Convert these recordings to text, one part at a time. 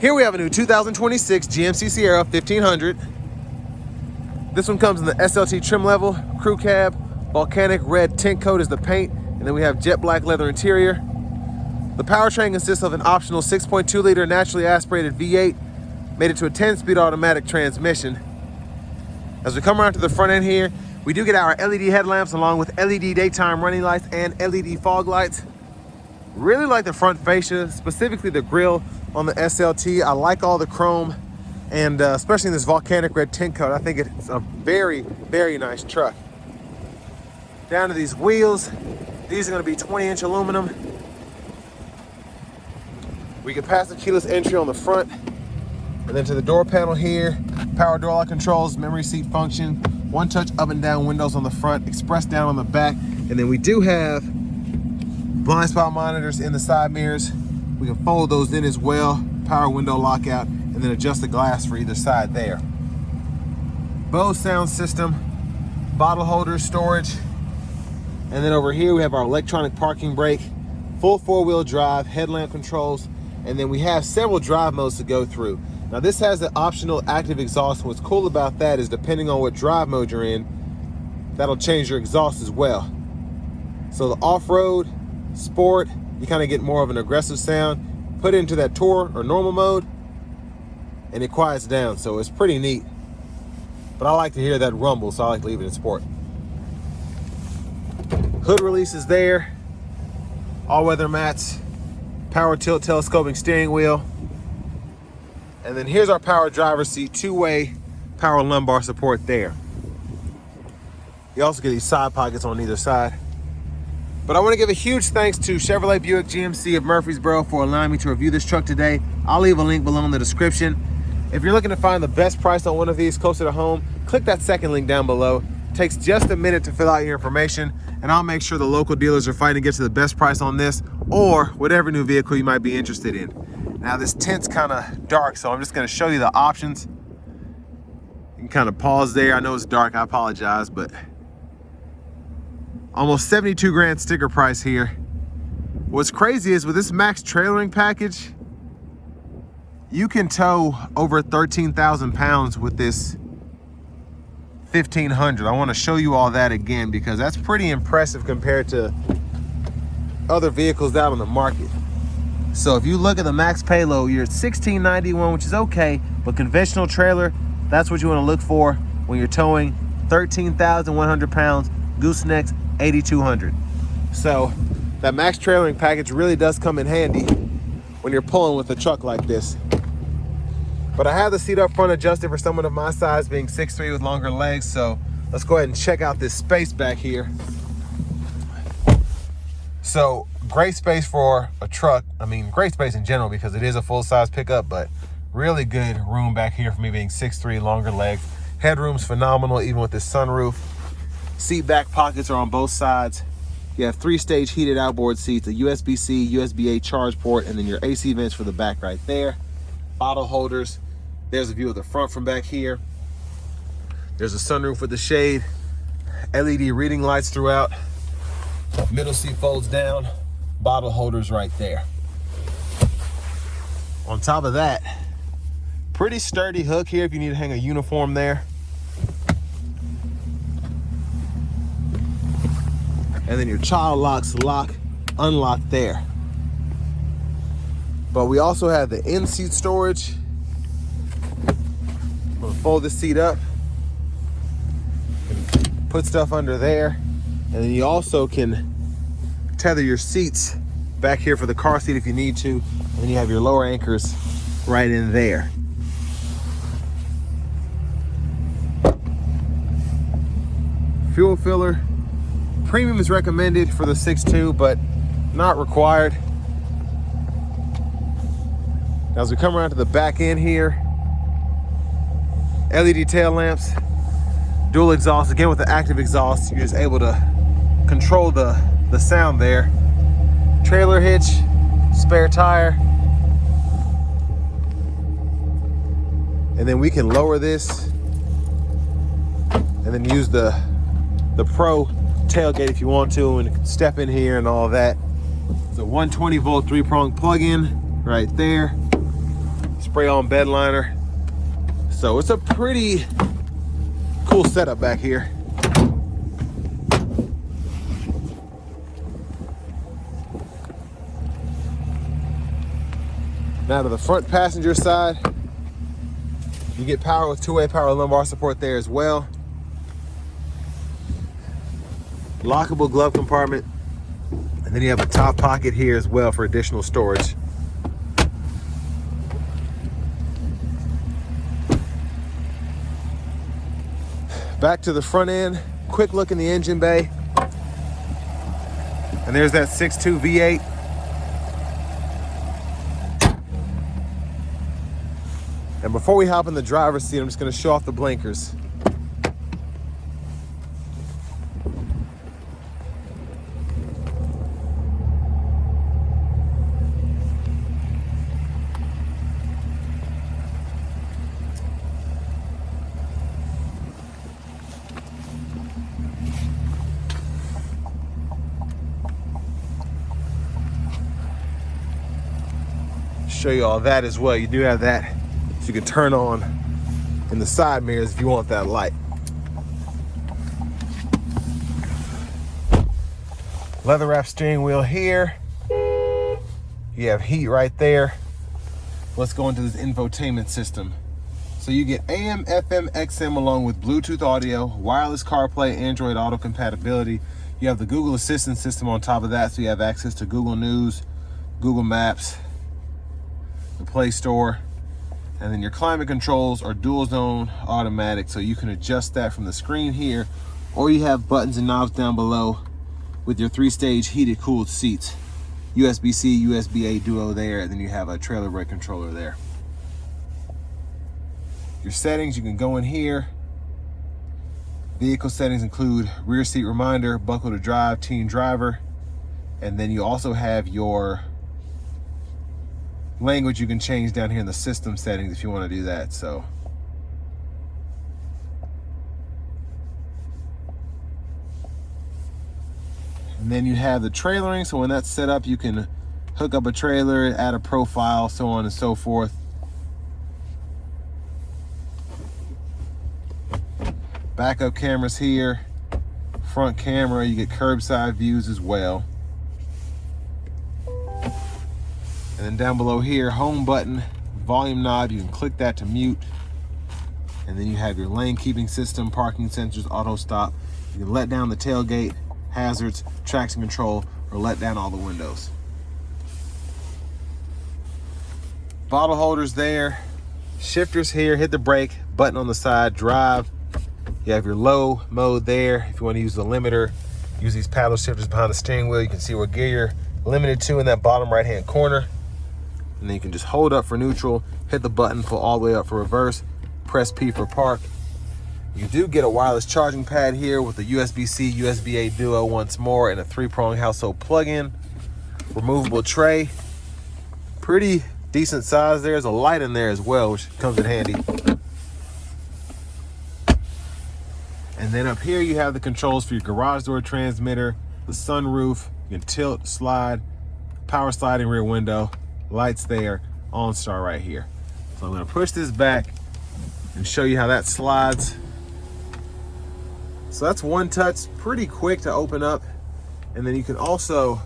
Here we have a new 2026 GMC Sierra 1500. This one comes in the SLT trim level, crew cab, volcanic red tint coat is the paint, and then we have jet black leather interior. The powertrain consists of an optional 6.2 liter naturally aspirated V8, made it to a 10-speed automatic transmission. As we come around to the front end here, we do get our LED headlamps along with LED daytime running lights and LED fog lights. Really like the front fascia, specifically the grille on the SLT. I like all the chrome, and especially in this volcanic red tint coat. I think it's a very, very nice truck. Down to these wheels. These are going to be 20-inch aluminum. We can pass the keyless entry on the front. And then to the door panel here, power door lock controls, memory seat function, one-touch up and down windows on the front, express down on the back. And then we do have blind spot monitors in the side mirrors. We can fold those in as well, power window lockout, and then adjust the glass for either side there. Bose sound system, bottle holder storage, and then over here we have our electronic parking brake, full four-wheel drive, headlamp controls, and then we have several drive modes to go through. Now this has the optional active exhaust. What's cool about that is depending on what drive mode you're in, that'll change your exhaust as well. So the off-road, sport, you kind of get more of an aggressive sound. Put it into that tour or normal mode and it quiets down, so it's pretty neat. But I like to hear that rumble, so I like to leave it in sport. Hood release is there, all-weather mats, power tilt telescoping steering wheel, and then here's our power driver's seat, two-way power lumbar support there. You also get these side pockets on either side. But I want to give a huge thanks to Chevrolet Buick GMC of Murfreesboro for allowing me to review this truck today. I'll leave a link below in the description. If you're looking to find the best price on one of these closer to home, click that second link down below. It takes just a minute to fill out your information, and I'll make sure the local dealers are fighting to get to the best price on this or whatever new vehicle you might be interested in. Now this tint's kind of dark, so I'm just going to show you the options. You can kind of pause there. I know it's dark, I apologize, but almost 72 grand sticker price here. What's crazy is with this max trailering package, you can tow over 13,000 pounds with this 1500. I want to show you all that again because that's pretty impressive compared to other vehicles out on the market. So if you look at the max payload, you're at 1691, which is okay, but conventional trailer, that's what you want to look for when you're towing 13,100 pounds, goosenecks, 8,200. So that max trailering package really does come in handy when you're pulling with a truck like this. But I have the seat up front adjusted for someone of my size, being 6'3" with longer legs. So let's go ahead and check out this space back here. So great space for a truck. I mean, great space in general because it is a full-size pickup, but really good room back here for me being 6'3", longer legs. Headroom's phenomenal even with this sunroof. Seat back pockets are on both sides. You have 3-stage heated outboard seats, a USB-C, USB-A charge port, and then your AC vents for the back right there. Bottle holders. There's a view of the front from back here. There's a sunroof with the shade. LED reading lights throughout. Middle seat folds down. Bottle holders right there. On top of that, pretty sturdy hook here if you need to hang a uniform there. And then your child locks lock, unlock there. But we also have the in-seat storage. I'm gonna fold this seat up, put stuff under there, and then you also can tether your seats back here for the car seat if you need to. And then you have your lower anchors right in there. Fuel filler. Premium is recommended for the 6.2, but not required. Now as we come around to the back end here, LED tail lamps, dual exhaust. Again, with the active exhaust, you're just able to control the sound there. Trailer hitch, spare tire. And then we can lower this and then use the Pro tailgate if you want to, and step in here and all that. It's a 120 volt 3-prong plug-in right there. spray on bed liner. So it's a pretty cool setup back here. Now to the front passenger side, you get power with two-way power lumbar support there as well. Lockable glove compartment. And then you have a top pocket here as well for additional storage. Back to the front end, quick look in the engine bay. And there's that 6.2 V8. And before we hop in the driver's seat, I'm just gonna show off the blinkers. Show you all that as well. You do have that, so you can turn on in the side mirrors if you want that light. Leather wrap steering wheel here. You have heat right there. Let's go into this infotainment system. So you get AM, FM, XM along with Bluetooth audio, wireless CarPlay, Android Auto compatibility. You have the Google Assistant system on top of that, so you have access to Google News, Google Maps, the Play Store. And then your climate controls are dual zone automatic, so you can adjust that from the screen here, or you have buttons and knobs down below with your 3-stage heated cooled seats. USB-C, USB-A duo there, and then you have a trailer brake controller there. Your settings, you can go in here. Vehicle settings include rear seat reminder, buckle to drive, teen driver, and then you also have your language you can change down here in the system settings if you want to do that. So and then you have the trailering, so when that's set up you can hook up a trailer, add a profile, so on and so forth. Backup cameras here, front camera, you get curbside views as well. And then down below here, home button, volume knob, you can click that to mute. And then you have your lane keeping system, parking sensors, auto stop. You can let down the tailgate, hazards, traction control, or let down all the windows. Bottle holders there, shifters here, hit the brake, button on the side, drive. You have your low mode there. If you want to use the limiter, use these paddle shifters behind the steering wheel. You can see what gear you're limited to in that bottom right-hand corner. And then you can just hold up for neutral, hit the button, pull all the way up for reverse, press P for park. You do get a wireless charging pad here with a USB-C, USB-A duo once more, and a 3-prong household plug-in. Removable tray, pretty decent size there. There's a light in there as well, which comes in handy. And then up here you have the controls for your garage door transmitter, the sunroof, you can tilt, slide, power sliding rear window, lights there, OnStar right here. So I'm gonna push this back and show you how that slides. So that's one touch, pretty quick to open up. And then you can also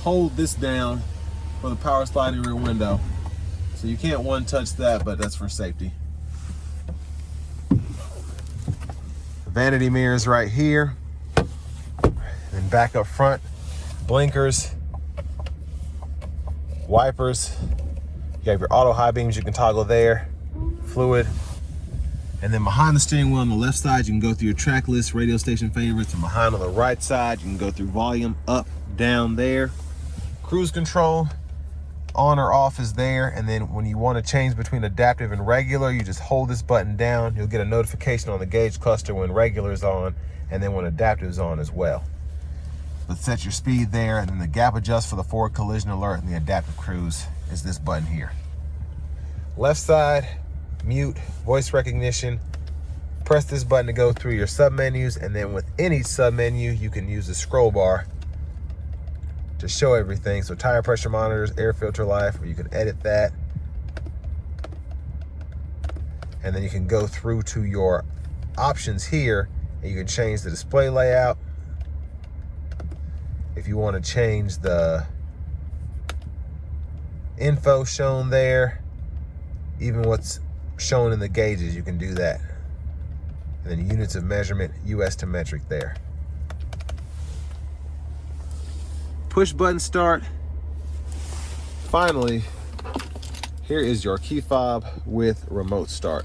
hold this down for the power sliding rear window. So you can't one touch that, but that's for safety. Vanity mirrors right here. Then back up front, blinkers, wipers. You have your auto high beams you can toggle there, fluid. And then behind the steering wheel on the left side, you can go through your track list, radio station favorites, and behind on the right side, you can go through volume, up, down there. Cruise control, on or off is there. And then when you want to change between adaptive and regular, you just hold this button down. You'll get a notification on the gauge cluster when regular is on, and then when adaptive is on as well. Let's set your speed there, and then the gap adjust for the forward collision alert and the adaptive cruise is this button here. Left side, mute, voice recognition. Press this button to go through your submenus, and then with any submenu, you can use the scroll bar to show everything. So tire pressure monitors, air filter life, where you can edit that. And then you can go through to your options here and you can change the display layout. If you want to change the info shown there, even what's shown in the gauges, you can do that. And then units of measurement, US to metric there. Push button start. Finally, here is your key fob with remote start.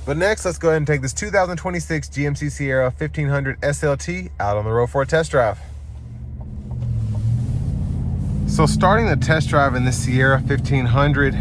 But next, let's go ahead and take this 2026 GMC Sierra 1500 SLT out on the road for a test drive. So starting the test drive in this Sierra 1500,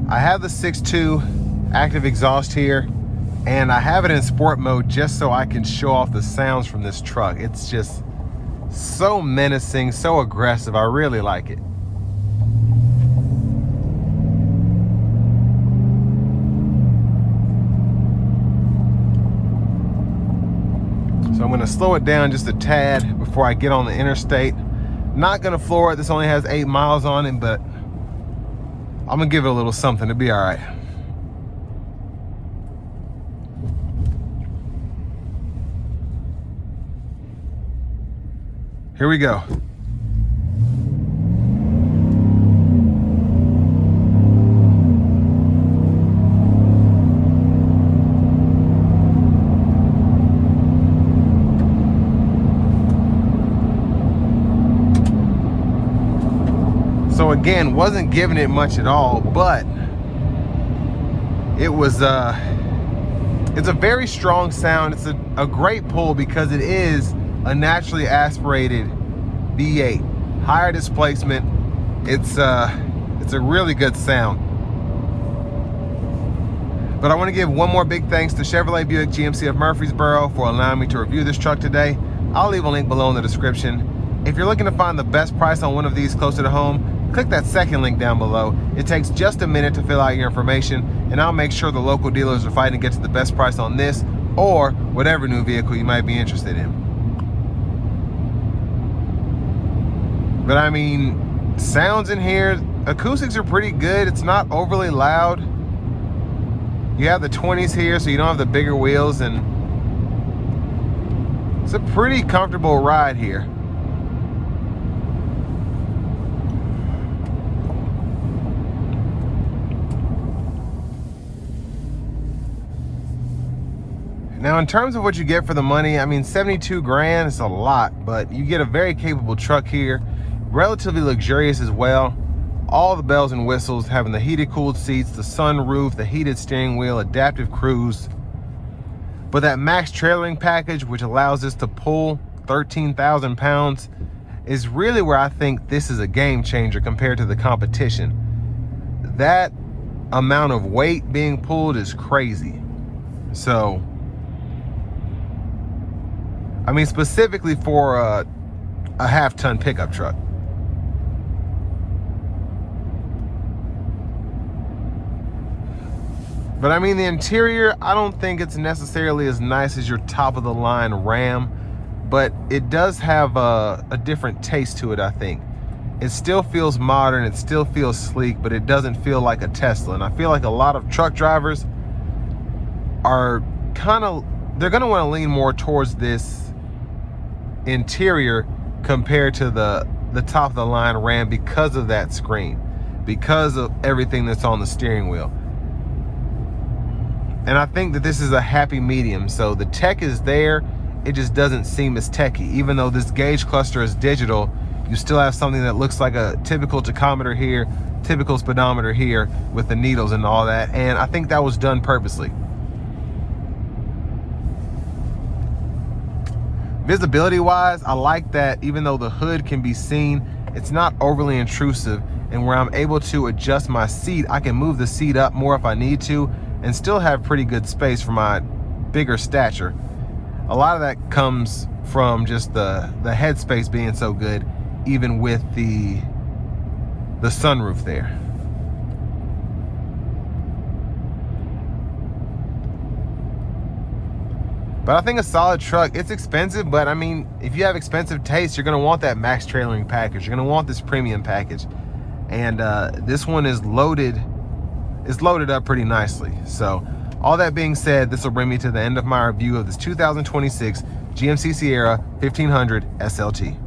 I have the 6.2 active exhaust here, and I have it in sport mode just so I can show off the sounds from this truck. It's just so menacing, so aggressive. I really like it. So I'm gonna slow it down just a tad before I get on the interstate. Not gonna floor it, this only has 8 miles on it, but I'm gonna give it a little something to be all right. Here we go. So again, wasn't giving it much at all, but it was it's a very strong sound. It's a great pull because it is a naturally aspirated V8, higher displacement. It's a really good sound. But I want to give one more big thanks to Chevrolet Buick GMC of Murfreesboro for allowing me to review this truck today. I'll leave a link below in the description. If you're looking to find the best price on one of these closer to home, click that second link down below. It takes just a minute to fill out your information, and I'll make sure the local dealers are fighting to get to the best price on this or whatever new vehicle you might be interested in. But I mean, sounds in here, acoustics are pretty good. It's not overly loud. You have the 20s here, so you don't have the bigger wheels, and it's a pretty comfortable ride here. Now, in terms of what you get for the money, I mean, 72 grand is a lot, but you get a very capable truck here, relatively luxurious as well. All the bells and whistles, having the heated cooled seats, the sunroof, the heated steering wheel, adaptive cruise. But that max trailering package, which allows us to pull 13,000 pounds, is really where I think this is a game changer compared to the competition. That amount of weight being pulled is crazy. So, I mean, specifically for a half-ton pickup truck. But I mean, the interior, I don't think it's necessarily as nice as your top-of-the-line Ram, but it does have a different taste to it, I think. It still feels modern, it still feels sleek, but it doesn't feel like a Tesla. And I feel like a lot of truck drivers are they're gonna wanna lean more towards this interior compared to the top of the line Ram because of that screen, because of everything that's on the steering wheel. And I think that this is a happy medium. So the tech is there, it just doesn't seem as techy. Even though this gauge cluster is digital, you still have something that looks like a typical tachometer here, typical speedometer here with the needles and all that. And I think that was done purposely. Visibility wise, I like that even though the hood can be seen, it's not overly intrusive, and where I'm able to adjust my seat, I can move the seat up more if I need to and still have pretty good space for my bigger stature. A lot of that comes from just the headspace being so good, even with the sunroof there. But I think a solid truck. It's expensive, but I mean, if you have expensive taste, you're gonna want that max trailering package. You're gonna want this premium package. and this one is loaded up pretty nicely. So all that being said, this will bring me to the end of my review of this 2026 GMC Sierra 1500 SLT.